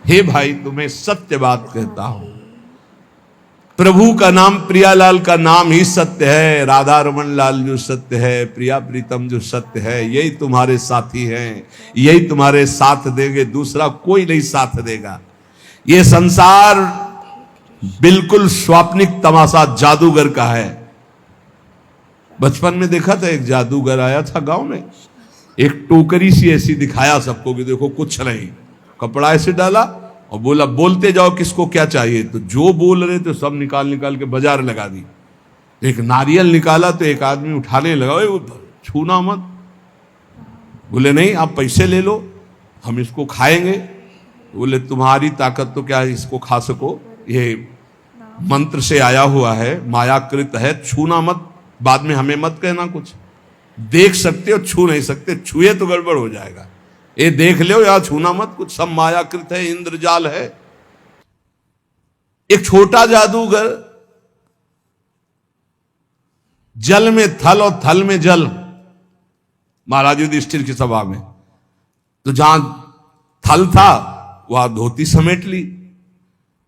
हे भाई तुम्हें सत्य बात कहता हूं, प्रभु का नाम, प्रियालाल का नाम ही सत्य है। राधा रमन लाल जो सत्य है, प्रिया प्रीतम जो सत्य है, यही तुम्हारे साथी हैं, यही तुम्हारे साथ देंगे, दूसरा कोई नहीं साथ देगा। ये संसार बिल्कुल स्वाप्निक तमाशा जादूगर का है। बचपन में देखा था, एक जादूगर आया था गांव में, एक टोकरी सी ऐसी दिखाया सबको कि देखो कुछ नहीं, कपड़ा ऐसे डाला और बोला बोलते जाओ किसको क्या चाहिए। तो जो बोल रहे थे सब निकाल निकाल के बाजार लगा दी। एक नारियल निकाला तो एक आदमी उठाने लगा, वो छूना मत। बोले नहीं आप पैसे ले लो, हम इसको खाएंगे। बोले तुम्हारी ताकत तो क्या इसको खा सको, ये मंत्र से आया हुआ है, मायाकृत है, छूना मत, बाद में हमें मत कहना कुछ। देख सकते हो, छू नहीं सकते, छुए तो गड़बड़ हो जाएगा। ये देख लो या छूना मत, कुछ सब मायाकृत है, इंद्रजाल है। एक छोटा जादूगर, जल में थल और थल में जल, महाराज युधिष्ठिर की सभा में, तो जहां थल था वहां धोती समेट ली,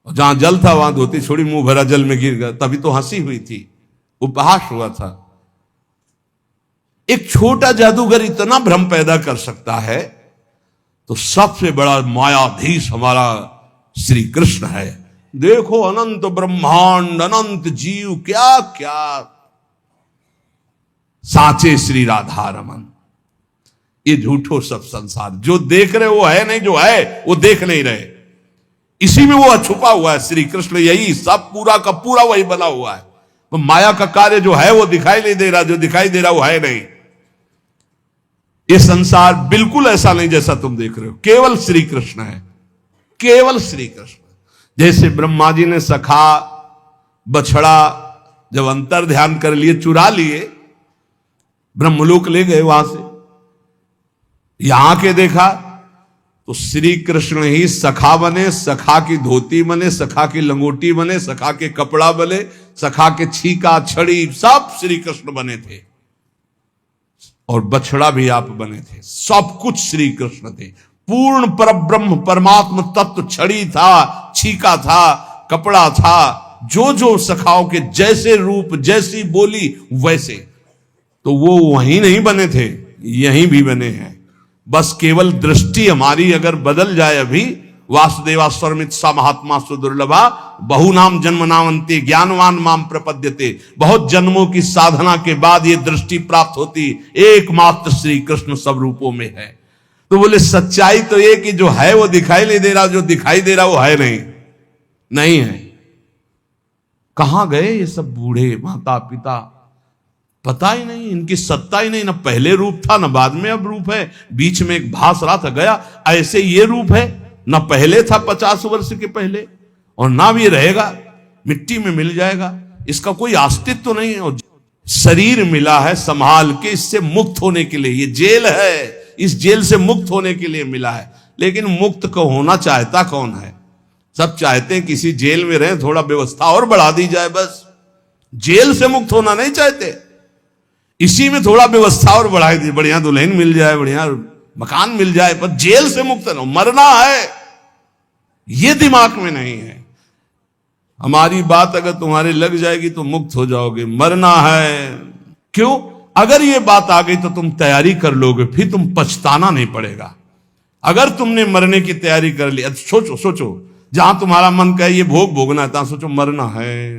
और जहां जल था वहां धोती छोड़ी, मुंह भरा जल में गिर गया। तभी तो हंसी हुई थी, उपहास हुआ था। एक छोटा जादूगर इतना भ्रम पैदा कर सकता है, तो सबसे बड़ा मायाधीश हमारा श्री कृष्ण है। देखो अनंत ब्रह्मांड, अनंत जीव, क्या क्या साचे श्री राधा रमन। ये झूठो सब संसार, जो देख रहे वो है नहीं, जो है वो देख नहीं रहे। इसी में वो छुपा हुआ है श्री कृष्ण, यही सब पूरा का पूरा वही बना हुआ है। तो माया का कार्य जो है वो दिखाई नहीं दे रहा, जो दिखाई दे रहा वो है नहीं। ये संसार बिल्कुल ऐसा नहीं जैसा तुम देख रहे हो, केवल श्री कृष्ण है, केवल श्री कृष्ण। जैसे ब्रह्मा जी ने सखा बछड़ा जब अंतर ध्यान कर लिए, चुरा लिए, ब्रह्मलोक ले गए, वहां से यहां के देखा तो श्री कृष्ण ही सखा बने, सखा की धोती बने, सखा की लंगोटी बने, सखा के कपड़ा बने, सखा के छीका छड़ी सब श्री कृष्ण बने थे, और बछड़ा भी आप बने थे। सब कुछ श्री कृष्ण थे, पूर्ण परब्रह्म परमात्म तत्व। छड़ी था, छीका था, कपड़ा था, जो जो सखाओं के जैसे रूप, जैसी बोली वैसे। तो वो वहीं नहीं बने थे, यहीं भी बने हैं। बस केवल दृष्टि हमारी अगर बदल जाए। अभी वासुदेवा स्वरमित सा महात्मा सुदुर्लभा, बहु नाम जन्म नामंते ज्ञानवान माम प्रपद्यते। बहुत जन्मों की साधना के बाद ये दृष्टि प्राप्त होती, एकमात्र श्री कृष्ण सब रूपों में है। तो बोले सच्चाई तो ये कि जो है वो दिखाई नहीं दे रहा, जो दिखाई दे रहा वो है नहीं, नहीं है। कहां गए ये सब बूढ़े माता पिता, पता ही नहीं, इनकी सत्ता ही नहीं, ना पहले रूप था ना बाद में अब रूप है। बीच में एक भास रहा था, गया, ऐसे ये रूप है, ना पहले था 50 वर्ष के पहले, और ना भी रहेगा, मिट्टी में मिल जाएगा, इसका कोई अस्तित्व तो नहीं है। और शरीर मिला है संभाल के, इससे मुक्त होने के लिए, ये जेल है, इस जेल से मुक्त होने के लिए मिला है। लेकिन मुक्त को होना चाहता कौन है? सब चाहते हैं किसी जेल में रहें, थोड़ा व्यवस्था और बढ़ा दी जाए, बस। जेल से मुक्त होना नहीं चाहते, इसी में थोड़ा व्यवस्था और बढ़ाई दी, बढ़िया दुल्हन मिल जाए, बढ़िया मकान मिल जाए, पर जेल से मुक्त न हो, मरना है, ये दिमाग में नहीं है। हमारी बात अगर तुम्हारे लग जाएगी तो मुक्त हो जाओगे, मरना है। क्यों? अगर ये बात आ गई तो तुम तैयारी कर लोगे, फिर तुम पछताना नहीं पड़ेगा। अगर तुमने मरने की तैयारी कर ली, सोचो सोचो, जहां तुम्हारा मन कहे ये भोग भोगना है, तहां सोचो मरना है,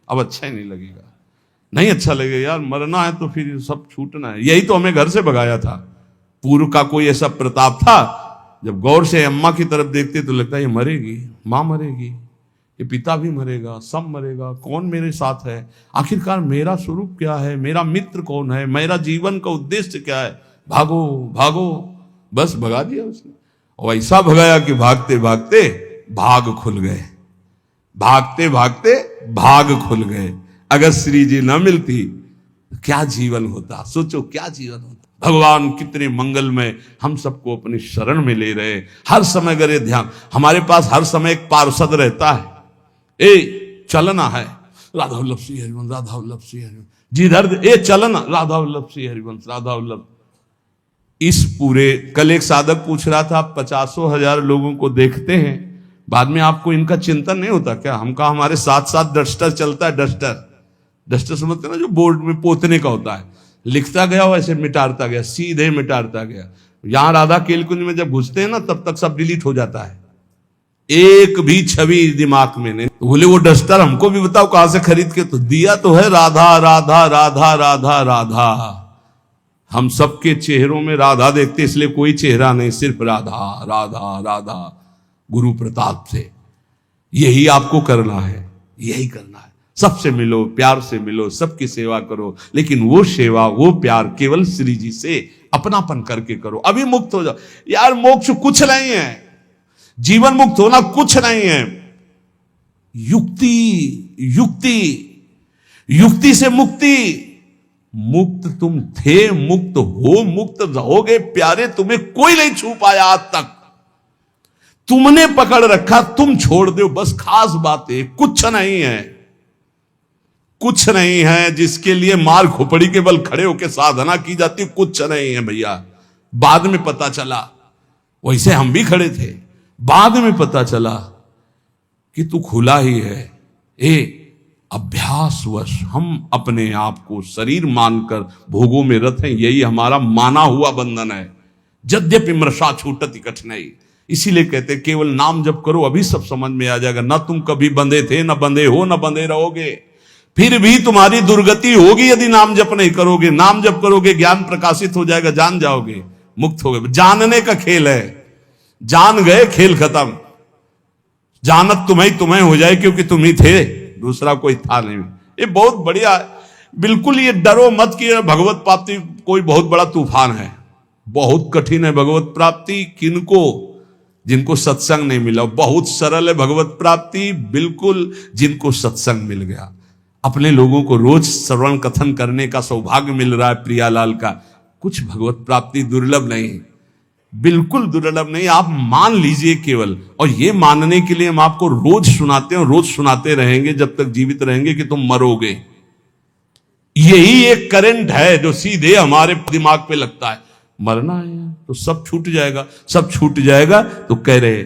अब अच्छा ही नहीं लगेगा, नहीं अच्छा लगेगा यार, मरना है तो फिर सब छूटना है। यही तो हमें घर से भगाया था। पूर्व का कोई ऐसा प्रताप था, जब गौर से अम्मा की तरफ देखते तो लगता है ये मरेगी, माँ मरेगी, ये पिता भी मरेगा, सब मरेगा, कौन मेरे साथ है? आखिरकार मेरा स्वरूप क्या है? मेरा मित्र कौन है? मेरा जीवन का उद्देश्य क्या है? भागो भागो, बस भगा दिया उसने। और ऐसा भगाया कि भागते भागते भाग खुल गए, भागते भागते भाग खुल गए। अगर श्री जी न मिलती तो क्या जीवन होता? सोचो क्या जीवन होता। भगवान कितने मंगलमय, हम सबको अपनी शरण में ले रहे। हर समय अगर ये ध्यान, हमारे पास हर समय एक पार्षद रहता है, ए चलना है, राधा वल्लभ श्री हरिवंश, राधा वल्लभ श्री हरिवंश, जिधर ए चलना, राधा वल्लभ श्री हरिवंश, राधा वल्लभ। इस पूरे, कल एक साधक पूछ रहा था, आप 50,000 लोगों को देखते हैं, बाद में आपको इनका चिंतन नहीं होता क्या? हम कहा हमारे साथ साथ डस्टर चलता है। डस्टर समझते ना, जो बोर्ड में पोतने का होता है, लिखता गया वैसे मिटाता गया, सीधे मिटाता गया। यहां राधा केलकुंज में जब घुसते हैं ना, तब तक सब डिलीट हो जाता है, एक भी छवि दिमाग में नहीं। तो बोले वो डस्टर हमको भी बताओ कहां से खरीद के? तो दिया तो है राधा राधा राधा राधा राधा। हम सबके चेहरों में राधा देखते, इसलिए कोई चेहरा नहीं, सिर्फ राधा राधा राधा। गुरु प्रताप से यही आपको करना है, यही करना है। सबसे मिलो, प्यार से मिलो, सबकी सेवा करो, लेकिन वो सेवा, वो प्यार केवल श्री जी से अपनापन करके करो। अभी मुक्त हो जाओ यार। मोक्ष कुछ नहीं है, जीवन मुक्त होना कुछ नहीं है। युक्ति युक्ति युक्ति से मुक्ति। मुक्त तुम थे, मुक्त हो, मुक्त रहोगे प्यारे। तुम्हें कोई नहीं छू पाया आज तक, तुमने पकड़ रखा, तुम छोड़ दो बस। खास बात है, कुछ नहीं है, कुछ नहीं है जिसके लिए मार खोपड़ी के बल खड़े होकर साधना की जाती, कुछ नहीं है भैया। बाद में पता चला, वैसे हम भी खड़े थे, बाद में पता चला कि तू खुला ही है। अभ्यासवश हम अपने आप को शरीर मानकर भोगों में रत हैं, यही हमारा माना हुआ बंधन है। यद्यपि मृषा छूटति कठिनाई, इसीलिए कहते केवल नाम जप करो, अभी सब समझ में आ जाएगा। न तुम कभी बंधे थे, न बंधे हो, न बंधे रहोगे। फिर भी तुम्हारी दुर्गति होगी यदि नाम जप नहीं करोगे। नाम जप करोगे, ज्ञान प्रकाशित हो जाएगा, जान जाओगे, मुक्त हो गए। जानने का खेल है, जान गए खेल खत्म। जानत तुम्हें हो जाए, क्योंकि तुम ही थे, दूसरा कोई था नहीं। ये बहुत बढ़िया, बिल्कुल ये डरो मत कि भगवत प्राप्ति कोई बहुत बड़ा तूफान है। बहुत कठिन है भगवत प्राप्ति। किनको? जिनको सत्संग नहीं मिला। बहुत सरल है भगवत प्राप्ति, बिल्कुल जिनको सत्संग मिल गया। अपने लोगों को रोज श्रवण कथन करने का सौभाग्य मिल रहा है प्रियालाल का। कुछ भगवत प्राप्ति दुर्लभ नहीं, बिल्कुल दुर्लभ नहीं। आप मान लीजिए केवल, और ये मानने के लिए हम आपको रोज सुनाते हैं, रोज सुनाते रहेंगे जब तक जीवित रहेंगे कि तुम मरोगे। यही एक करंट है जो सीधे हमारे दिमाग पे लगता है। मरना है तो सब छूट जाएगा, सब छूट जाएगा। तो कह रहे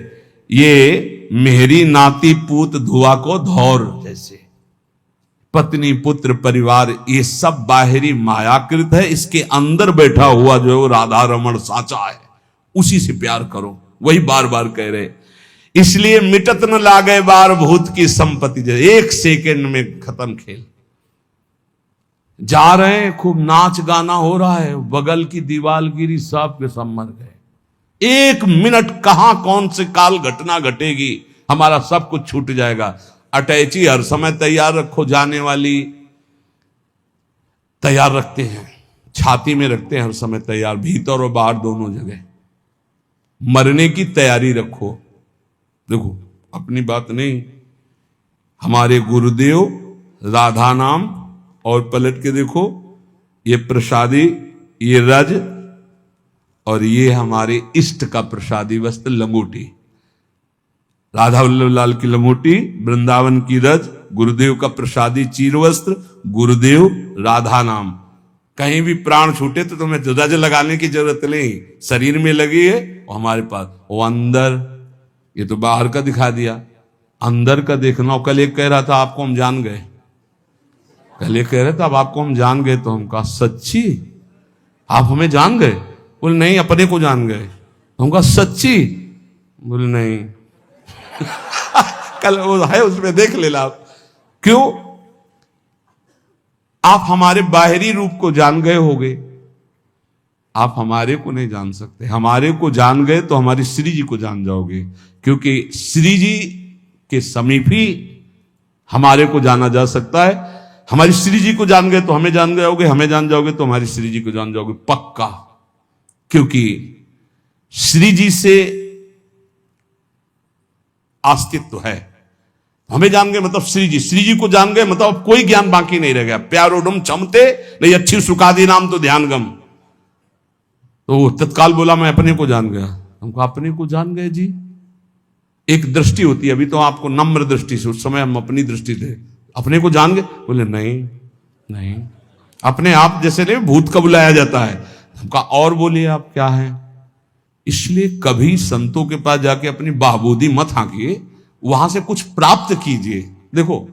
ये मेहरी नाती पूत धुआ को धौर जैसे, पत्नी पुत्र परिवार ये सब बाहरी मायाकृत है। इसके अंदर बैठा हुआ जो है वो राधा रमण साचा है, उसी से प्यार करो। वही बार बार कह रहे, इसलिए मिटत न लागे बार भूत की संपत्ति। एक सेकंड में खत्म खेल। जा रहे हैं, खूब नाच गाना हो रहा है, बगल की दीवार गिरी, सब के सब मर गए। एक मिनट कहां कौन से काल घटना घटेगी, हमारा सब कुछ छूट जाएगा। अटैची हर समय तैयार रखो, जाने वाली तैयार रखते हैं, छाती में रखते हैं हर समय तैयार, भीतर और बाहर दोनों जगह। मरने की तैयारी रखो। देखो अपनी बात नहीं, हमारे गुरुदेव राधा नाम, और पलट के देखो ये प्रसादी, ये रज, और ये हमारे इष्ट का प्रसादी वस्त्र लंगोटी। राधा वल्लभ लाल की लंगोटी, वृंदावन की रज, गुरुदेव का प्रसादी चीर वस्त्र, गुरुदेव राधा नाम। कहीं भी प्राण छूटे तो तुम्हें रज लगाने की जरूरत नहीं, शरीर में लगी है वो हमारे पास। वो अंदर, ये तो बाहर का दिखा दिया, अंदर का देखना। कल एक कह रहा था आपको हम जान गए, कल एक कह रहे थे अब आपको हम जान गए। तो हम कहा सच्ची आप हमें जान गए? बोले नहीं, अपने को जान गए। हम कहा सच्ची? बोले नहीं। कल वो है उसमें देख लेना आप। क्यों? आप हमारे बाहरी रूप को जान गए होगे, आप हमारे को नहीं जान सकते। हमारे को जान गए तो हमारी श्री जी को जान जाओगे, क्योंकि श्री जी के समीप ही हमारे को जाना जा सकता है। हमारी श्री जी को जान गए तो हमें जान जाओगे, हमें जान जाओगे तो हमारी श्री जी को जान जाओगे पक्का। क्योंकि श्री जी से अस्तित्व है। हमें जान गए मतलब श्री जी को जान गए मतलब कोई ज्ञान बाकी नहीं रह गया। प्यारोडम चमते नहीं अच्छी सुखादी नाम तो ध्यान गम। तो तत्काल बोला मैं अपने को जान गया। हमको अपने को जान गए जी। एक दृष्टि होती है, अभी तो आपको नम्र दृष्टि से, उस समय हम अपनी दृष्टि थे। अपने को जान गए? बोले नहीं नहीं, अपने आप जैसे नहीं भूत का बुलाया जाता है, हमका और बोलिए आप क्या है। इसलिए कभी संतों के पास जाके अपनी बाहबूदी मत हाँकिए, वहां से कुछ प्राप्त कीजिए। देखो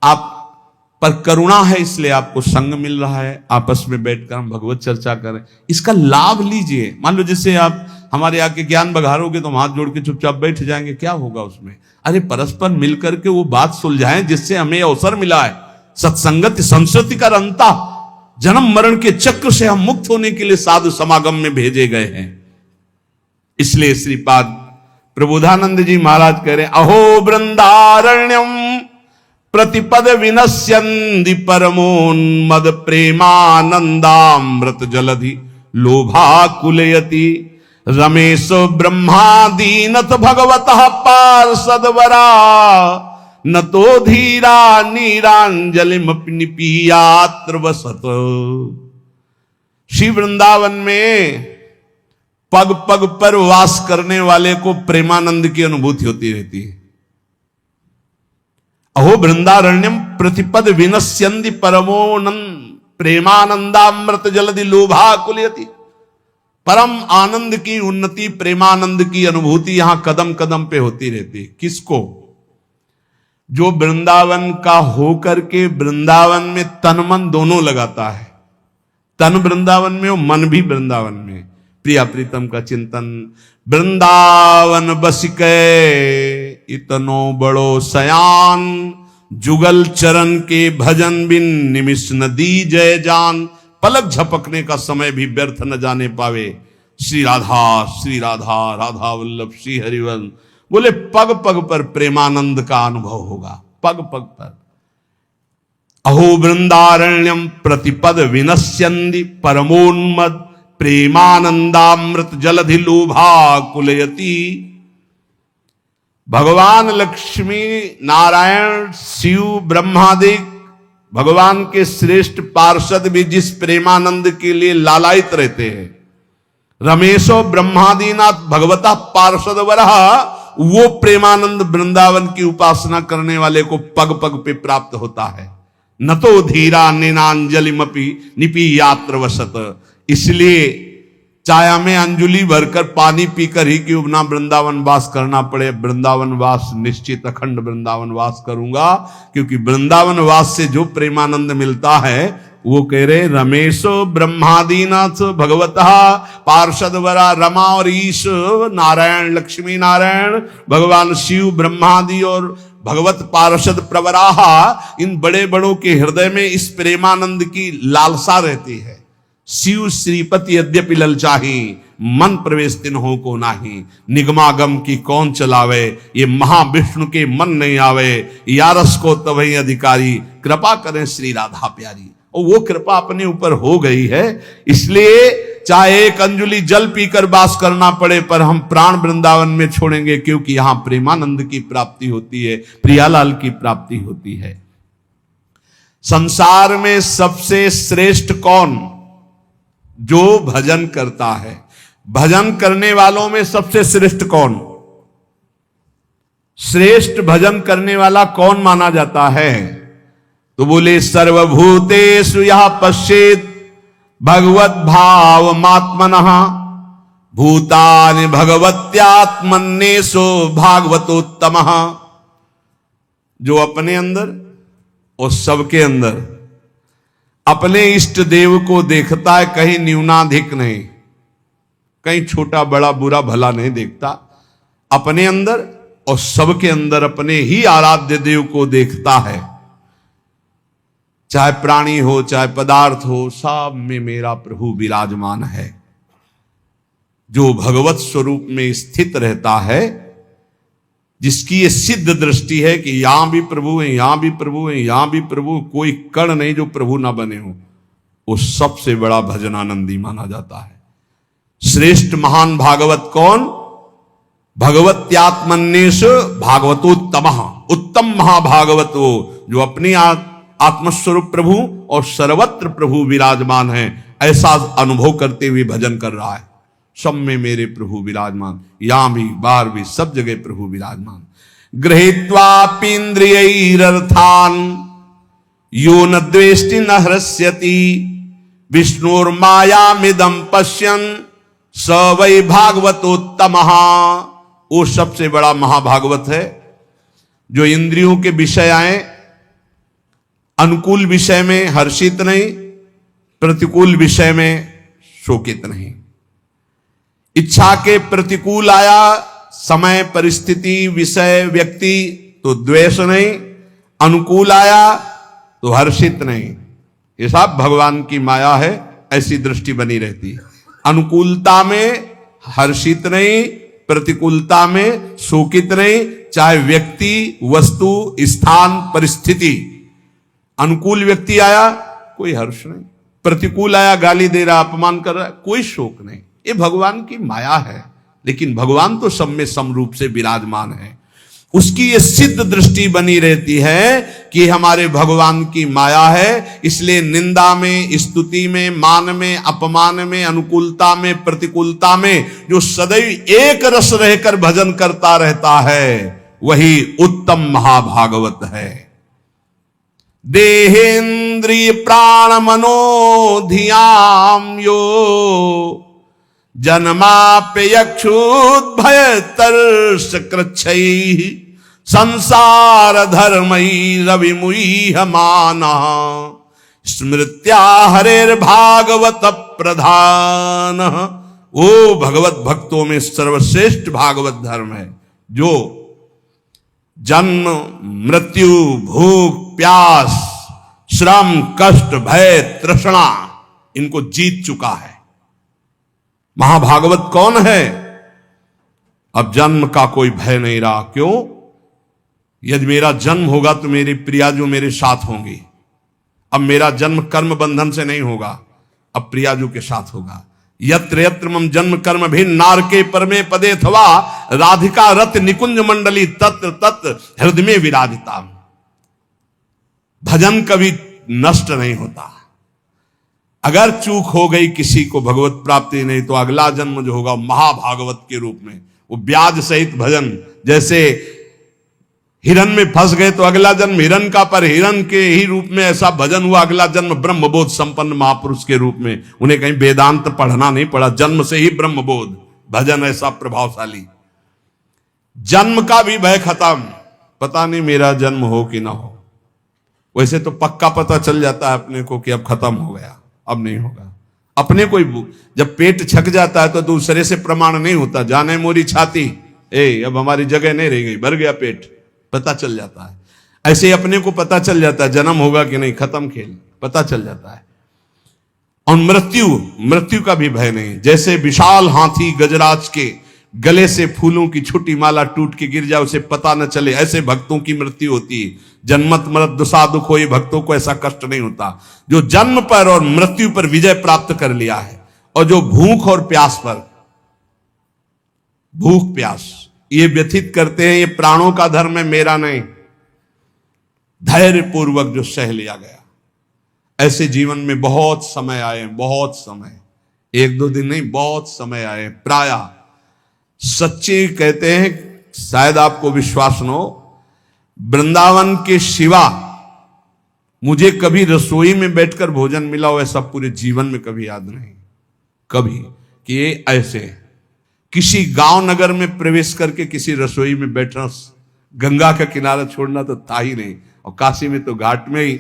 आप पर करुणा है इसलिए आपको संग मिल रहा है, आपस में बैठकर हम भगवत चर्चा करें, इसका लाभ लीजिए। मान लो जैसे आप हमारे आके ज्ञान बघारोगे तो हम हाथ जोड़ के चुपचाप बैठ जाएंगे, क्या होगा उसमें? अरे परस्पर मिलकर के वो बात सुलझाएं जिससे हमें अवसर मिला है। सत्संगत संस्कृति का रंता, जन्म मरण के चक्र से हम मुक्त होने के लिए साधु समागम में भेजे गए हैं। इसलिए श्रीपाद प्रबोधानंद जी महाराज कह रहे, अहो वृंदारण्यम प्रतिपद विनश्यन्ति परमोन्मद प्रेमानंदामृत जलधि लोभाकुलयति रमेशो ब्रह्मादीनत भगवतः पार्षदवरा न तो धीरा नीरांजलिमपि निपीयात्र वसत। श्री वृंदावन में पग पग पर वास करने वाले को प्रेमानंद की अनुभूति होती रहती है। अहो वृंदारण्यम प्रतिपद विनश्यन्ति परमोनंद प्रेमानंदामृत जलधि लोभाकुलयति। परम आनंद की उन्नति, प्रेमानंद की अनुभूति यहां कदम कदम पे होती रहती है। किसको? जो वृंदावन का होकर के वृंदावन में तन मन दोनों लगाता है। तन वृंदावन में और मन भी वृंदावन में। प्रिया प्रीतम का चिंतन, वृंदावन बसिके इतनो बड़ो सयान, जुगल चरण के भजन बिन निमिष न दी जय जान। पलक झपकने का समय भी व्यर्थ न जाने पावे। श्री राधा राधा वल्लभ श्री हरिवंश। बोले पग पग पर प्रेमानंद का अनुभव होगा, पग पग पर। अहो वृंदारण्यम प्रतिपद विनश्यन्ति परमोन्मद प्रेमानंदामृत जलधि लोभाकुलयति। भगवान लक्ष्मी नारायण शिव ब्रह्मादिक भगवान के श्रेष्ठ पार्षद भी जिस प्रेमानंद के लिए लालायित रहते हैं, रमेशो ब्रह्मादीनाथ भगवता पार्षद वरह, वो प्रेमानंद वृंदावन की उपासना करने वाले को पग पग पे प्राप्त होता है। न तो धीरा नेनांजलिमपि निपीयात्र वसत। इसलिए चाया में अंजुलि भरकर पानी पीकर ही क्यों ना वृंदावन वास करना पड़े, वृंदावन वास निश्चित अखंड वृंदावन वास करूंगा। क्योंकि वृंदावन वास से जो प्रेमानंद मिलता है वो कह रहे रमेशो ब्रह्मादीनाथ भगवतः पार्षदवरा। रमा और ईश नारायण लक्ष्मी नारायण भगवान शिव ब्रह्मादि और भगवत पार्षद प्रवराहा, इन बड़े बड़ों के हृदय में इस प्रेमानंद की लालसा रहती है। शिव श्रीपति यद्यपि ललचाही, मन प्रवेश तिन्हों को नाही। निगमागम की कौन चलावे, ये महाविष्णु के मन नहीं आवे। यारस को तवही अधिकारी, कृपा करें श्री राधा प्यारी। और वो कृपा अपने ऊपर हो गई है। इसलिए चाहे एक अंजुलि जल पीकर वास करना पड़े, पर हम प्राण वृंदावन में छोड़ेंगे, क्योंकि यहां प्रेमानंद की प्राप्ति होती है, प्रियालाल की प्राप्ति होती है। संसार में सबसे श्रेष्ठ कौन? जो भजन करता है। भजन करने वालों में सबसे श्रेष्ठ कौन? श्रेष्ठ भजन करने वाला कौन माना जाता है? तो बोले सर्वभूतेषु यः पश्येत् भगवत भाव मात्मनः, भूतानि भगवत्यात्मन्येषु भागवतोत्तमः। जो अपने अंदर और सबके अंदर अपने इष्ट देव को देखता है, कहीं न्यूनाधिक नहीं, कहीं छोटा बड़ा बुरा भला नहीं देखता। अपने अंदर और सबके अंदर अपने ही आराध्य देव को देखता है। चाहे प्राणी हो चाहे पदार्थ हो, सब में मेरा प्रभु विराजमान है। जो भगवत स्वरूप में स्थित रहता है, जिसकी ये सिद्ध दृष्टि है कि यहां भी प्रभु है, यहां भी प्रभु है, यहां भी प्रभु, कोई कण नहीं जो प्रभु ना बने हो, वो सबसे बड़ा भजनानंदी माना जाता है। श्रेष्ठ महान भागवत कौन? भगवत्यात्मन्येष भागवतोत्तमः। उत्तम महाभागवत वो जो अपनी आत्मस्वरूप प्रभु और सर्वत्र प्रभु विराजमान है, ऐसा अनुभव करते हुए भजन कर रहा है। सब में मेरे प्रभु विराजमान, यहां भी बाहर भी सब जगह प्रभु विराजमान। गृहीत्वापीन्द्रियैरर्थान् यो न द्वेष्टि न हृष्यति, विष्णुर्मायामिदं पश्यन् स वै भागवतोत्तमः। वो सबसे बड़ा महाभागवत है जो इंद्रियों के विषय आए, अनुकूल विषय में हर्षित नहीं, प्रतिकूल विषय में शोकित नहीं। इच्छा के प्रतिकूल आया, समय परिस्थिति विषय व्यक्ति तो द्वेष नहीं, अनुकूल आया तो हर्षित नहीं। ये सब भगवान की माया है, ऐसी दृष्टि बनी रहती है। अनुकूलता में हर्षित नहीं, प्रतिकूलता में शोकित नहीं, चाहे व्यक्ति, वस्तु, स्थान, परिस्थिति। अनुकूल व्यक्ति आया कोई हर्ष नहीं, प्रतिकूल आया गाली दे रहा, अपमान कर रहा है, कोई शोक नहीं। ये भगवान की माया है। लेकिन भगवान तो सब में समरूप से विराजमान है। उसकी ये सिद्ध दृष्टि बनी रहती है कि हमारे भगवान की माया है, इसलिए निंदा में, स्तुति में, मान में, अपमान में, अनुकूलता में, प्रतिकूलता में जो सदैव एक रस रहकर भजन करता रहता है, वही उत्तम महाभागवत है। देहेन्द्रिय प्राण मनो धियाम यो जन्माप्यक्षुद्भय तर्ष कृच्छैः संसार धर्मैः रविमुह्य मानः स्मृत्या हरेर्भागवत प्रधानः। वो भगवत भक्तों में सर्वश्रेष्ठ भागवत धर्म है जो जन्म, मृत्यु, भूख, प्यास, श्रम, कष्ट, भय, तृष्णा इनको जीत चुका है। महाभागवत कौन है? अब जन्म का कोई भय नहीं रहा। क्यों? यदि मेरा जन्म होगा तो मेरी प्रिया जो मेरे साथ होंगी। अब मेरा जन्म कर्म बंधन से नहीं होगा, अब प्रियाजू के साथ होगा। यत्र यत्र मम जन्म कर्म भिन्न नारके परमे पदे अथवा राधिका रत निकुंज मंडली तत्र तत्र हृदय में विराजिता। भजन कभी नष्ट नहीं होता। अगर चूक हो गई किसी को भगवत प्राप्ति नहीं, तो अगला जन्म जो होगा महाभागवत के रूप में, वो ब्याज सहित भजन। जैसे हिरन में फंस गए तो अगला जन्म हिरन का, पर हिरन के ही रूप में ऐसा भजन हुआ, अगला जन्म ब्रह्मबोध संपन्न महापुरुष के रूप में। उन्हें कहीं वेदांत पढ़ना नहीं पड़ा, जन्म से ही ब्रह्मबोध। भजन ऐसा प्रभावशाली। जन्म का भी भय खत्म, पता नहीं मेरा जन्म हो कि ना हो। वैसे तो पक्का पता चल जाता है अपने को कि अब खत्म हो गया, अब नहीं होगा। अपने को जब पेट छक जाता है तो दूसरे से प्रमाण नहीं होता, जाने मोरी छाती, अब हमारी जगह नहीं रह गई, भर गया पेट, पता चल जाता है। ऐसे ही अपने को पता चल जाता है जन्म होगा कि नहीं, खत्म खेल, पता चल जाता है। और मृत्यु का भी भय नहीं। जैसे विशाल हाथी गजराज के गले से फूलों की छोटी माला टूट के गिर जाए, उसे पता न चले, ऐसे भक्तों की मृत्यु होती है। जन्मत मरत दुसा दुख हो, ये भक्तों को ऐसा कष्ट नहीं होता जो जन्म पर और मृत्यु पर विजय प्राप्त कर लिया है। और जो भूख और प्यास पर, भूख प्यास ये व्यथित करते हैं, ये प्राणों का धर्म है, मेरा नहीं। धैर्य पूर्वक जो सह लिया गया। ऐसे जीवन में बहुत समय आए, बहुत समय, एक दो दिन नहीं, बहुत समय आए। प्राय सच्चे कहते हैं, शायद आपको विश्वास न हो, वृंदावन के सिवा मुझे कभी रसोई में बैठकर भोजन मिला हो ऐसा पूरे जीवन में कभी याद नहीं। कभी कि ये ऐसे किसी गांव नगर में प्रवेश करके किसी रसोई में बैठना, गंगा का किनारा छोड़ना तो था ही नहीं। और काशी में तो घाट में ही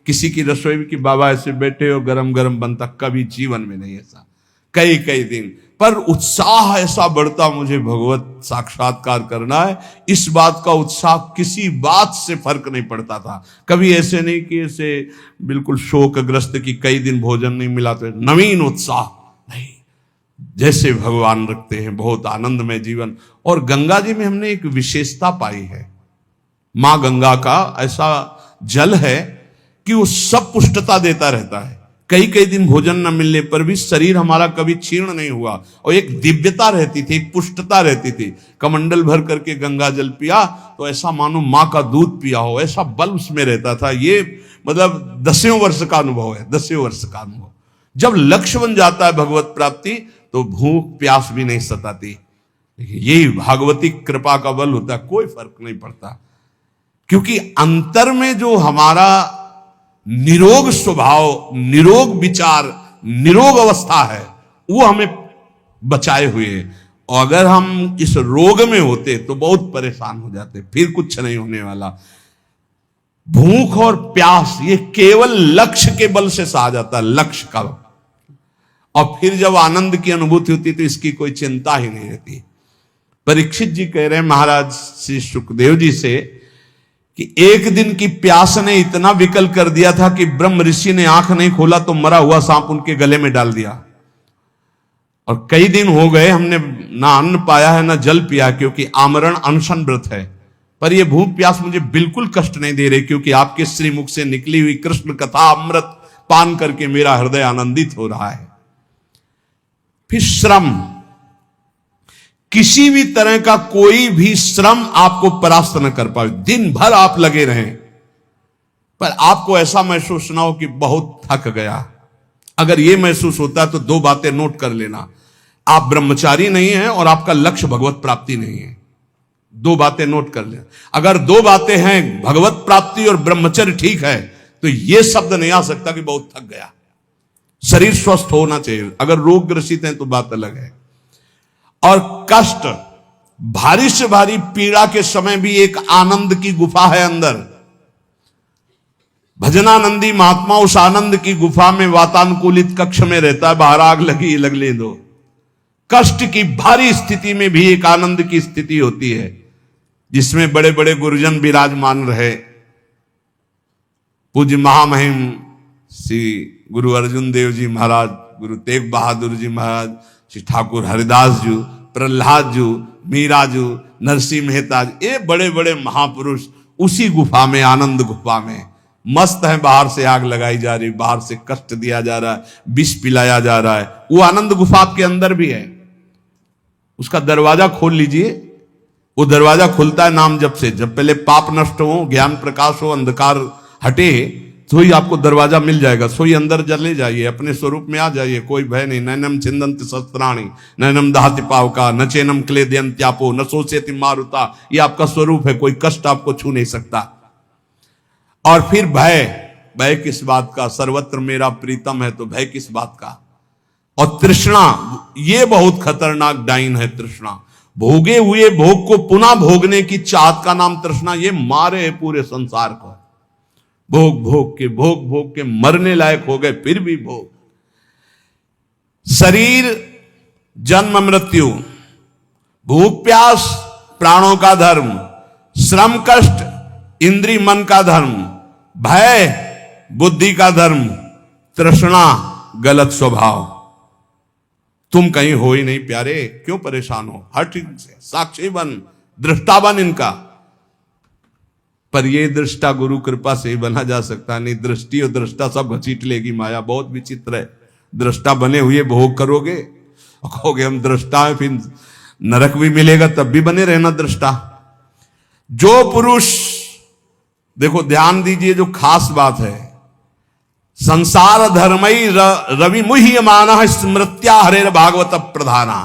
किसी की रसोई में कि बाबा ऐसे बैठे हो, गरम गरम बनता, कभी जीवन में नहीं ऐसा। कई कई दिन पर उत्साह ऐसा बढ़ता, मुझे भगवत साक्षात्कार करना है, इस बात का उत्साह किसी बात से फर्क नहीं पड़ता था। कभी ऐसे नहीं कि ऐसे बिल्कुल शोकग्रस्त कि कई दिन भोजन नहीं मिला, तो नवीन उत्साह नहीं। जैसे भगवान रखते हैं, बहुत आनंदमय जीवन। और गंगा जी में हमने एक विशेषता पाई है, मां गंगा का ऐसा जल है कि वो सब पुष्टता देता रहता है। कई कई दिन भोजन न मिलने पर भी शरीर हमारा कभी क्षीण नहीं हुआ, और एक दिव्यता रहती थी, एक पुष्टता रहती थी। कमंडल भर करके गंगा जल पिया तो ऐसा मानो माँ का दूध पिया हो, ऐसा बल उसमें रहता था। ये मतलब 10वें वर्ष का अनुभव है, 10वें वर्ष का अनुभव। जब लक्ष्य बन जाता है भगवत प्राप्ति तो भूख प्यास भी नहीं सताती। यही भागवती कृपा का बल होता है, कोई फर्क नहीं पड़ता। क्योंकि अंतर में जो हमारा निरोग स्वभाव, निरोग विचार निरोग अवस्था है वो हमें बचाए हुए है। और अगर हम इस रोग में होते तो बहुत परेशान हो जाते, फिर कुछ नहीं होने वाला। भूख और प्यास ये केवल लक्ष्य के बल से सहा जाता है, लक्ष्य का। और फिर जब आनंद की अनुभूति होती तो इसकी कोई चिंता ही नहीं रहती। परीक्षित जी कह रहे हैं महाराज श्री सुखदेव जी से कि एक दिन की प्यास ने इतना विकल कर दिया था कि ब्रह्म ऋषि ने आंख नहीं खोला तो मरा हुआ सांप उनके गले में डाल दिया। और कई दिन हो गए हमने ना अन्न पाया है ना जल पिया, क्योंकि आमरण अनशन व्रत है। पर यह भूख प्यास मुझे बिल्कुल कष्ट नहीं दे रही, क्योंकि आपके श्रीमुख से निकली हुई कृष्ण कथा अमृत पान करके मेरा हृदय आनंदित हो रहा है। फिर श्रम, किसी भी तरह का कोई भी श्रम आपको परास्त न कर पाए। दिन भर आप लगे रहें पर आपको ऐसा महसूस ना हो कि बहुत थक गया। अगर यह महसूस होता है तो दो बातें नोट कर लेना, आप ब्रह्मचारी नहीं हैं और आपका लक्ष्य भगवत प्राप्ति नहीं है। दो बातें नोट कर लेना। अगर दो बातें हैं, भगवत प्राप्ति और ब्रह्मचर्य ठीक है, तो यह शब्द नहीं आ सकता कि बहुत थक गया। शरीर स्वस्थ होना चाहिए। अगर रोग ग्रसित हैं तो बात अलग है। और कष्ट, भारी से भारी पीड़ा के समय भी एक आनंद की गुफा है अंदर। भजनानंदी महात्मा उस आनंद की गुफा में वातानुकूलित कक्ष में रहता है, बाहर आग लगी लगने दो। कष्ट की भारी स्थिति में भी एक आनंद की स्थिति होती है, जिसमें बड़े बड़े गुरुजन विराजमान रहे। पूज्य महामहिम श्री गुरु अर्जुन देव जी महाराज, गुरु तेग बहादुर जी महाराज, श्री ठाकुर हरिदास जी, प्रहलाद जी, मीरा जी, नरसिंह मेहता जी, ये बड़े बड़े महापुरुष उसी गुफा में, आनंद गुफा में मस्त है। बाहर से आग लगाई जा रही, बाहर से कष्ट दिया जा रहा है, विष पिलाया जा रहा है। वो आनंद गुफा आपके अंदर भी है। उसका दरवाजा खोल लीजिए, वो दरवाजा खुलता है नाम जप से। जब पहले पाप नष्ट हो, ज्ञान प्रकाश हो, अंधकार हटे, तो ही आपको दरवाजा मिल जाएगा। सोई अंदर चले जाइए, अपने स्वरूप में आ जाइए, कोई भय नहीं। नैनम छिंदन्ति शस्त्राणि नैनम दहति पावका न चैनम क्लेदयन्त्यापो न शोषयति मारुता। ये आपका स्वरूप है, कोई कष्ट आपको छू नहीं सकता। और फिर भय, भय किस बात का? सर्वत्र मेरा प्रीतम है, तो भय किस बात का? और तृष्णा, ये बहुत खतरनाक डाइन है तृष्णा। भोगे हुए भोग को पुनः भोगने की चाहत का नाम तृष्णा। ये मारे है पूरे संसार को। भोग भोग के मरने लायक हो गए, फिर भी भोग। शरीर जन्म मृत्यु, भूख प्यास प्राणों का धर्म, श्रम कष्ट इंद्री मन का धर्म, भय बुद्धि का धर्म, तृष्णा गलत स्वभाव। तुम कहीं हो ही नहीं प्यारे, क्यों परेशान हो? हर चीज से साक्षी बन, दृष्टा बन इनका। पर ये दृष्टा गुरु कृपा से ही बना जा सकता नहीं। दृष्टि और दृष्टा सब घसीट लेगी माया। बहुत विचित्र है। दृष्टा बने हुए भोग करोगे और कहोगे हम दृष्टा है, फिर नरक भी मिलेगा, तब भी बने रहना दृष्टा। जो पुरुष, देखो ध्यान दीजिए, जो खास बात है, संसार धर्मई रवि मुह्यमान स्मृत्या हरेर भागवत प्रधाना।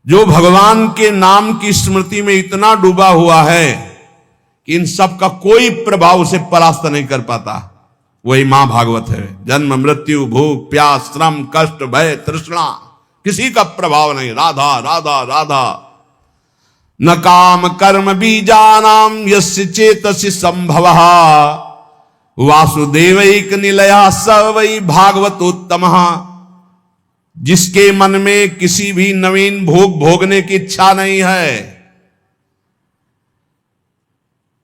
जो भगवान के नाम की स्मृति में इतना डूबा हुआ है कि इन सब का कोई प्रभाव उसे परास्त नहीं कर पाता, वही मां भागवत है। जन्म मृत्यु भूख प्यास श्रम कष्ट भय तृष्णा, किसी का प्रभाव नहीं। राधा राधा राधा। न काम कर्म बीजानाम यस्य चेतसि संभवः वासुदेवैक निलया स वै भागवतोत्तम। जिसके मन में किसी भी नवीन भोग भोगने की इच्छा नहीं है,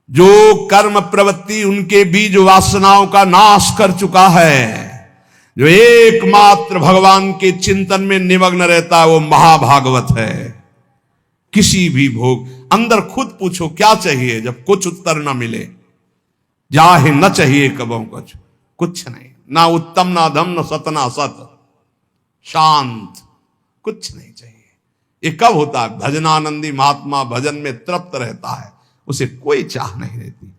जो कर्म प्रवृत्ति उनके बीज वासनाओं का नाश कर चुका है, जो एकमात्र भगवान के चिंतन में निमग्न रहता है, वो महाभागवत है। किसी भी भोग, अंदर खुद पूछो क्या चाहिए, जब कुछ उत्तर ना मिले, जाहे न चाहिए कबों कुछ नहीं, ना उत्तम ना धम न सत ना सत, शांत, कुछ नहीं चाहिए। ये कब होता है? भजनानंदी महात्मा भजन में तृप्त रहता है, उसे कोई चाह नहीं रहती।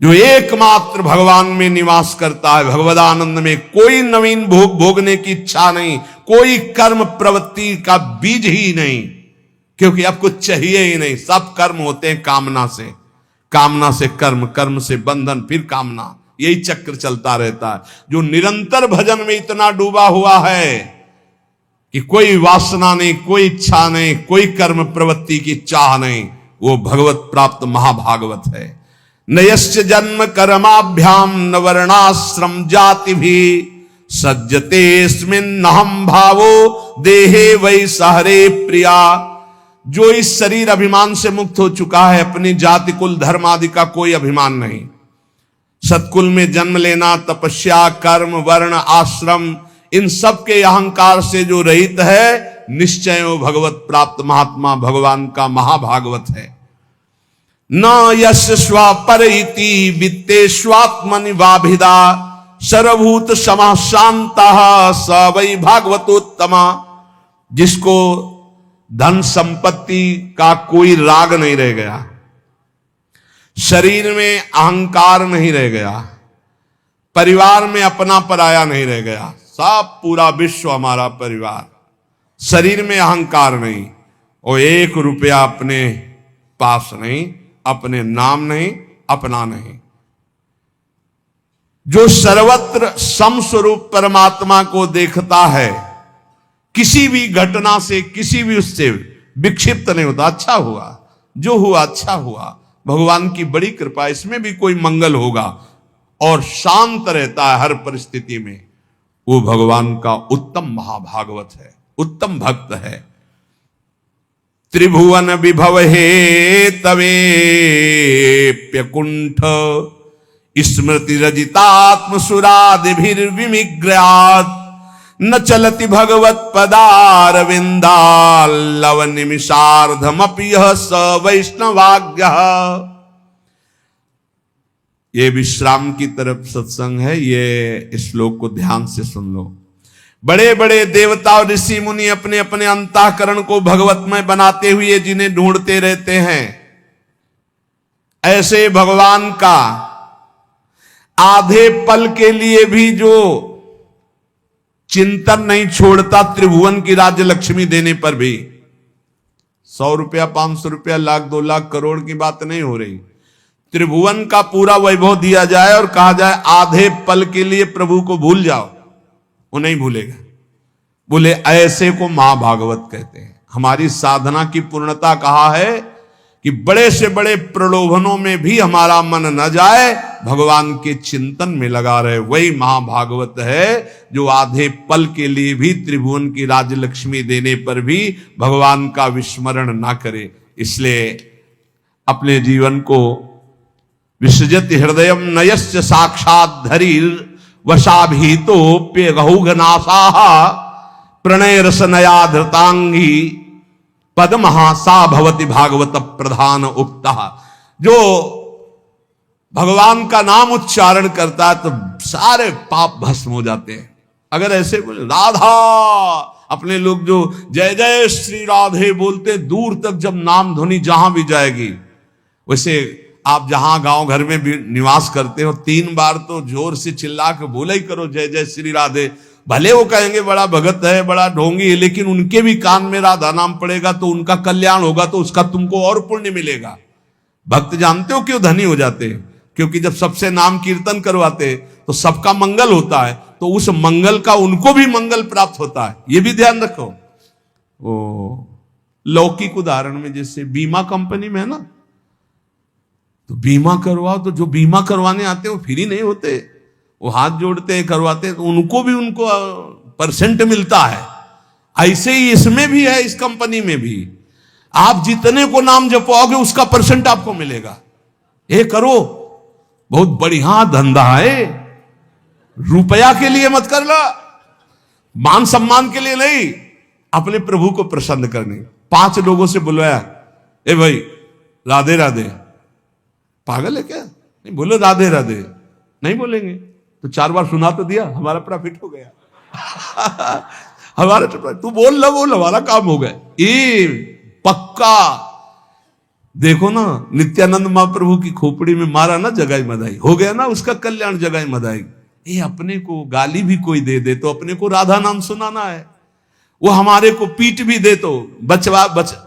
जो एकमात्र भगवान में निवास करता है, भगवदानंद में, कोई नवीन भोग भोगने की इच्छा नहीं, कोई कर्म प्रवृत्ति का बीज ही नहीं, क्योंकि अब कुछ चाहिए ही नहीं। सब कर्म होते हैं कामना से, कामना से कर्म, कर्म से बंधन, फिर कामना, यही चक्र चलता रहता है। जो निरंतर भजन में इतना डूबा हुआ है कि कोई वासना नहीं, कोई इच्छा नहीं, कोई कर्म प्रवृत्ति की चाह नहीं, वो भगवत प्राप्त महाभागवत है। नयश्च जन्म कर्माभ्याम न वर्णाश्रम जाति भी सज्जतेस्मिन्नहं भावो देहे वै सहरे प्रिया। जो इस शरीर अभिमान से मुक्त हो चुका है, अपनी जाति कुल धर्म आदि का कोई अभिमान नहीं, सत्कुल में जन्म लेना, तपस्या, कर्म, वर्ण, आश्रम, इन सब के अहंकार से जो रहित है, निश्चय वो भगवत प्राप्त महात्मा भगवान का महाभागवत है। न यश स्वपर इति वित्तेष्वात्मनि वाभिदा सर्वभूत समः शान्तः स वै भागवतोत्तमा। जिसको धन संपत्ति का कोई राग नहीं रह गया, शरीर में अहंकार नहीं रह गया, परिवार में अपना पराया नहीं रह गया, सब पूरा विश्व हमारा परिवार, शरीर में अहंकार नहीं, और 1 रुपया अपने पास नहीं, अपने नाम नहीं, अपना नहीं। जो सर्वत्र समस्वरूप परमात्मा को देखता है, किसी भी घटना से, किसी भी उससे विक्षिप्त नहीं होता। अच्छा हुआ, जो हुआ अच्छा हुआ, भगवान की बड़ी कृपा, इसमें भी कोई मंगल होगा, और शांत रहता है हर परिस्थिति में, वो भगवान का उत्तम महाभागवत है, उत्तम भक्त है। त्रिभुवन विभव हे तवेप्यकुंठ स्मृति रजितात्म सुरादिभिर्विमिग्रयात् न चलति भगवत पदारविंदाल्लव निमिषार्धमपि यः स वैष्णवाज्ञः। ये विश्राम की तरफ सत्संग है, ये श्लोक को ध्यान से सुन लो। बड़े बड़े देवता और ऋषि मुनि अपने अपने अंतःकरण को भगवतमय बनाते हुए जिन्हें ढूंढते रहते हैं, ऐसे भगवान का आधे पल के लिए भी जो चिंतन नहीं छोड़ता, त्रिभुवन की राज्य लक्ष्मी देने पर भी 100 रुपया, 500 रुपया, लाख, 2 लाख, करोड़ की बात नहीं हो रही। त्रिभुवन का पूरा वैभव दिया जाए और कहा जाए आधे पल के लिए प्रभु को भूल जाओ, वो नहीं भूलेगा। बोले ऐसे को महाभागवत कहते हैं। हमारी साधना की पूर्णता कहा है कि बड़े से बड़े प्रलोभनों में भी हमारा मन न जाए, भगवान के चिंतन में लगा रहे, वही महाभागवत है। जो आधे पल के लिए भी त्रिभुवन की राज्य लक्ष्मी देने पर भी भगवान का विस्मरण ना करे। इसलिए अपने जीवन को विसृजति हृदयम नयस्य साक्षात धरीर वशाभीतोप्य गहुघनासाः प्रणय रसनया धृतांगी पद्महा सा भवति भागवत प्रधान उक्ता। जो भगवान का नाम उच्चारण करता है तो सारे पाप भस्म हो जाते हैं। अगर ऐसे बोले राधा, अपने लोग जो जय जय श्री राधे बोलते, दूर तक जब नाम ध्वनि जहां भी जाएगी, वैसे आप जहां गांव घर में भी निवास करते हो, 3 बार तो जोर से चिल्ला के बोला ही करो जय जय श्री राधे। भले वो कहेंगे बड़ा भगत है, बड़ा ढोंगी है, लेकिन उनके भी कान में राधा नाम पड़ेगा तो उनका कल्याण होगा, तो उसका तुमको और पुण्य मिलेगा। भक्त जानते हो क्यों धनी हो जाते हैं? क्योंकि जब सबसे नाम कीर्तन करवाते तो सबका मंगल होता है, तो उस मंगल का उनको भी मंगल प्राप्त होता है। ये भी ध्यान रखो। ओ लौकिक उदाहरण में जैसे बीमा कंपनी में है ना, तो बीमा करवाओ, तो जो बीमा करवाने आते हैं वो फ्री नहीं होते, वो हाथ जोड़ते हैं, करवाते हैं, तो उनको भी उनको परसेंट मिलता है। ऐसे ही इसमें भी है, इस कंपनी में भी आप जितने को नाम जपवाओगे उसका परसेंट आपको मिलेगा। ये करो, बहुत बढ़िया धंधा है। रुपया के लिए मत कर लो, मान सम्मान के लिए नहीं, अपने प्रभु को प्रसन्न करने। 5 लोगों से बुलवाया, ए भाई राधे राधे। पागल है क्या? नहीं बोलो राधे राधे, नहीं बोलेंगे तो 4 बार सुना तो दिया, हमारा प्रॉफिट हो गया। हमारा तू बोल हमारा काम हो गया। ये पक्का देखो ना, नित्यानंद महाप्रभु की खोपड़ी में मारा ना जगाई मदाई, हो गया ना उसका कल्याण जगाई मदाई। ये अपने को गाली भी कोई दे दे तो अपने को राधा नाम सुनाना है, वो हमारे को पीट भी दे तो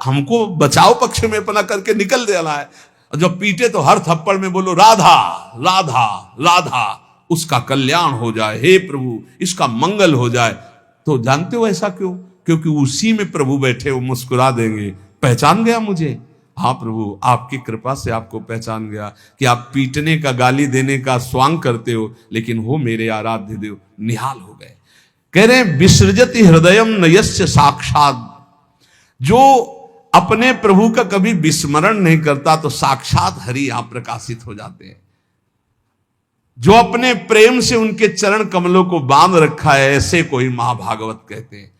हमको बचाव पक्ष में अपना करके निकल देना है। और जब पीटे तो हर थप्पड़ में बोलो राधा राधा राधा, उसका कल्याण हो जाए, हे प्रभु इसका मंगल हो जाए। तो जानते हो ऐसा क्यों? क्योंकि उसी में प्रभु बैठे, वो मुस्कुरा देंगे, पहचान गया मुझे? हाँ प्रभु, आपकी कृपा से आपको पहचान गया कि आप पीटने का, गाली देने का स्वांग करते हो, लेकिन हो मेरे आराध्य देव। निहाल हो गए। कह रहे हैं विसृजति हृदयम नयस्य साक्षात, जो अपने प्रभु का कभी विस्मरण नहीं करता तो साक्षात हरि यहां प्रकाशित हो जाते हैं। जो अपने प्रेम से उनके चरण कमलों को बांध रखा है, ऐसे कोई महाभागवत कहते हैं।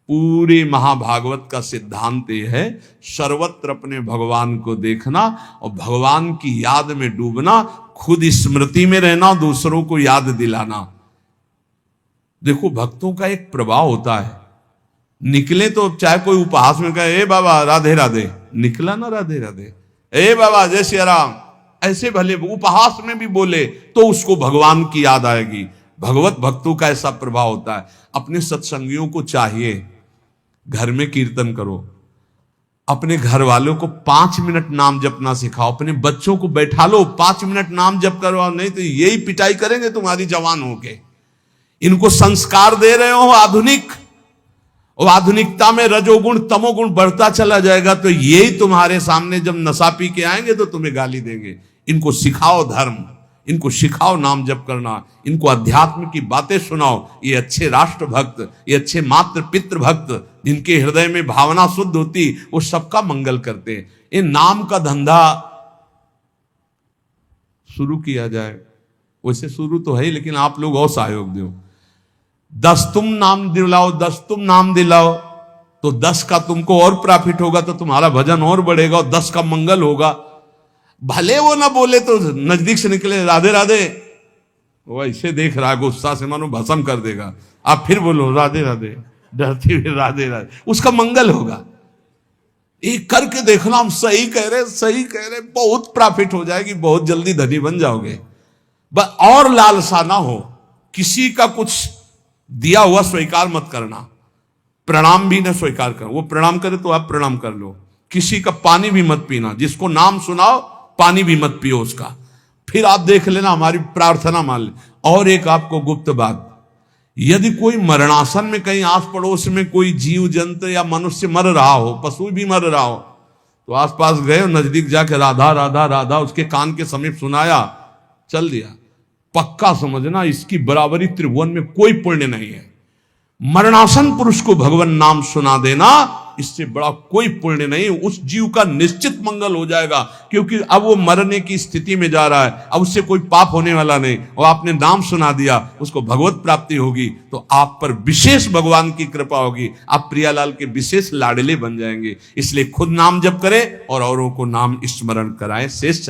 पूरे महाभागवत का सिद्धांत यह है, सर्वत्र अपने भगवान को देखना और भगवान की याद में डूबना, खुद स्मृति में रहना, दूसरों को याद दिलाना। देखो भक्तों का एक प्रभाव होता है, निकले तो चाहे कोई उपहास में कहे ए बाबा राधे राधे, निकला ना राधे राधे, ए बाबा जय श्री राम, ऐसे भले उपहास में भी बोले तो उसको भगवान की याद आएगी। भगवत भक्तों का ऐसा प्रभाव होता है। अपने सत्संगियों को चाहिए घर में कीर्तन करो, अपने घर वालों को 5 मिनट नाम जपना सिखाओ, अपने बच्चों को बैठा लो 5 मिनट नाम जप करवाओ, नहीं तो यही पिटाई करेंगे तुम्हारी जवान होके। इनको संस्कार दे रहे हो आधुनिक, और आधुनिकता में रजोगुण तमोगुण बढ़ता चला जाएगा, तो यही तुम्हारे सामने जब नशा पी के आएंगे तो तुम्हें गाली देंगे। इनको सिखाओ धर्म, इनको सिखाओ नाम जप करना, इनको अध्यात्म की बातें सुनाओ। ये अच्छे राष्ट्र भक्त, ये अच्छे मातृ पितृ भक्त, जिनके हृदय में भावना शुद्ध होती, वो सबका मंगल करते हैं। ये नाम का धंधा शुरू किया जाए, वैसे शुरू तो है, लेकिन आप लोग और सहयोग दो। 10 तुम नाम दिलाओ, 10 तुम नाम दिलाओ, तो 10 का तुमको और प्रॉफिट होगा, तो तुम्हारा भजन और बढ़ेगा और 10 का मंगल होगा। भले वो ना बोले तो नजदीक से निकले राधे राधे, वो ऐसे देख रहा है गुस्सा से मानो भस्म कर देगा। आप फिर बोलो राधे राधे, डरती हुई राधे राधे, उसका मंगल होगा। एक करके देखना, हम सही कह रहे, सही कह रहे, बहुत प्रॉफिट हो जाएगी, बहुत जल्दी धनी बन जाओगे। बस और लालसा ना हो, किसी का कुछ दिया हुआ स्वीकार मत करना, प्रणाम भी ना स्वीकार कर। वो प्रणाम करे तो आप प्रणाम कर लो। किसी का पानी भी मत पीना, जिसको नाम सुनाओ पानी भी मत पियो उसका। फिर आप देख लेना, हमारी प्रार्थना मान ले। और एक आपको गुप्त बात, यदि कोई मरणासन में कहीं आस पड़ोस में कोई जीव जंतु या मनुष्य मर रहा हो, पशु भी मर रहा हो, तो आसपास गए और नजदीक जाके राधा राधा राधा उसके कान के समीप सुनाया, चल दिया, पक्का समझना इसकी बराबरी त्रिभुवन में कोई पुण्य नहीं है। मरणासन पुरुष को भगवान नाम सुना देना, इससे बड़ा कोई पुण्य नहीं। उस जीव का निश्चित मंगल हो जाएगा, क्योंकि अब वो मरने की स्थिति में जा रहा है, अब उससे कोई पाप होने वाला नहीं, और आपने नाम सुना दिया, उसको भगवत प्राप्ति होगी, तो आप पर विशेष भगवान की कृपा होगी, आप प्रियालाल के विशेष लाडले बन जाएंगे। इसलिए खुद नाम जप करें और औरों को नाम स्मरण कराएं। शेष